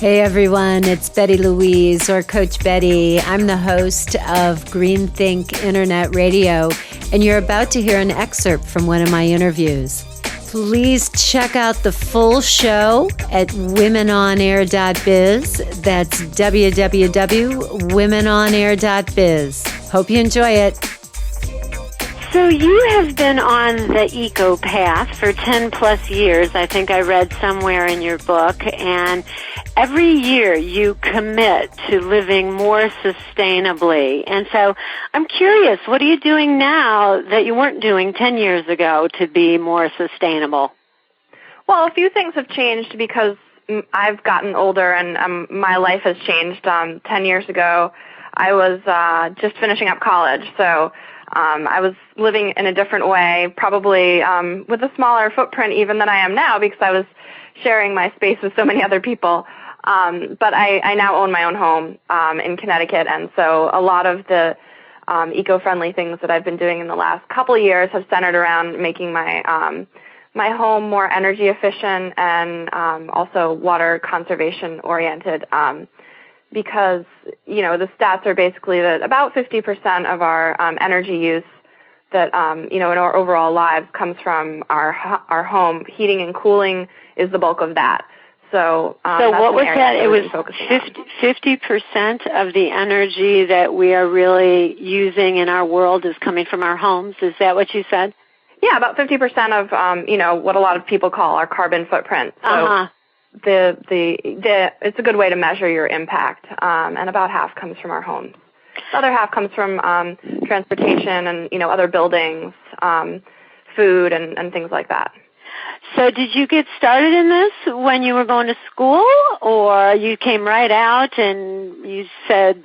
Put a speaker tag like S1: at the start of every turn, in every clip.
S1: Hey everyone, it's Betty Louise or Coach Betty. I'm the host of Green Think Internet Radio, and you're about to hear an excerpt from one of my interviews. Please check out the full show at womenonair.biz. That's www.womenonair.biz. Hope you enjoy it. So you have been on the eco path for 10 plus years. I think I read somewhere in your book. And every year you commit to living more sustainably. And so I'm curious, what are you doing now that you weren't doing 10 years ago to be more sustainable?
S2: Well, a few things have changed because I've gotten older and my life has changed. 10 years ago, I was just finishing up college, so I was living in a different way, probably with a smaller footprint even than I am now because I was sharing my space with so many other people. But I now own my own home in Connecticut, and so a lot of the eco-friendly things that I've been doing in the last couple of years have centered around making my my home more energy efficient and also water conservation oriented. Because, you know, the stats are basically that about 50% of our energy use that, you know, in our overall lives comes from our home. Heating and cooling is the bulk of that. So
S1: what was that? It was 50% of the energy that we are really using in our world is coming from our homes. Is that what you said?
S2: Yeah, about 50% of, you know, what a lot of people call our carbon footprint. So it's a good way to measure your impact, and about half comes from our homes. The other half comes from transportation and, you know, other buildings, food and things like that.
S1: So did you get started in this when you were going to school, or you came right out and you said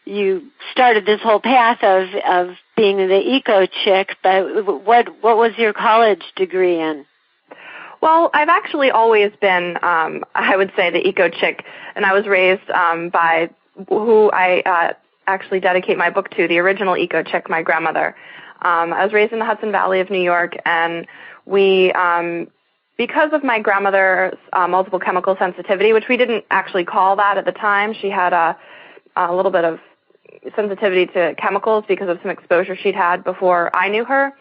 S1: you started this whole path of being the eco chick, but what was your college degree in?
S2: Well, I've actually always been, I would say, the eco chick, and I was raised by who I actually dedicate my book to, the original eco chick, my grandmother. I was raised in the Hudson Valley of New York, and we, because of my grandmother's multiple chemical sensitivity, which we didn't actually call that at the time, she had a little bit of sensitivity to chemicals because of some exposure she'd had before I knew her.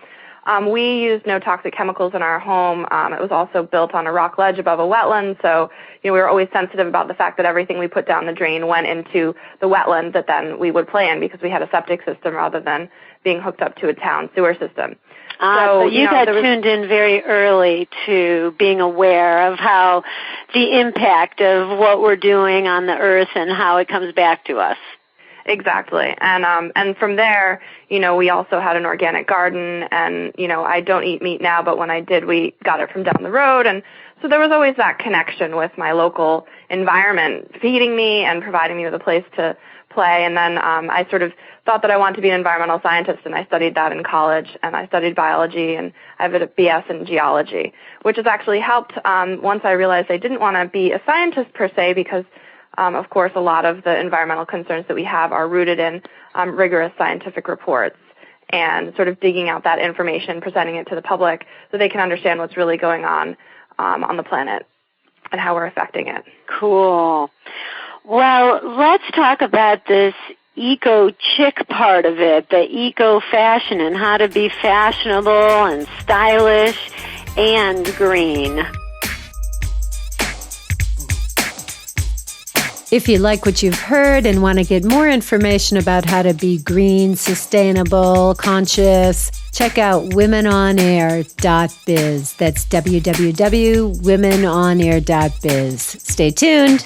S2: We used no toxic chemicals in our home. It was also built on a rock ledge above a wetland, so you know we were always sensitive about the fact that everything we put down the drain went into the wetland that then we would play in because we had a septic system rather than being hooked up to a town sewer system.
S1: So you got tuned in very early to being aware of how the impact of what we're doing on the earth and how it comes back to us.
S2: Exactly. And from there, you know, we also had an organic garden, and, you know, I don't eat meat now, but when I did, we got it from down the road. And so there was always that connection with my local environment, feeding me and providing me with a place to play. And then I sort of thought that I wanted to be an environmental scientist, and I studied that in college, and I studied biology, and I have a BS in geology, which has actually helped once I realized I didn't want to be a scientist per se because of course, a lot of the environmental concerns that we have are rooted in rigorous scientific reports and sort of digging out that information, presenting it to the public so they can understand what's really going on the planet and how we're affecting it.
S1: Cool. Well, let's talk about this eco-chick part of it, the eco-fashion and how to be fashionable and stylish and green. If you like what you've heard and want to get more information about how to be green, sustainable, conscious, check out womenonair.biz. That's www.womenonair.biz. Stay tuned.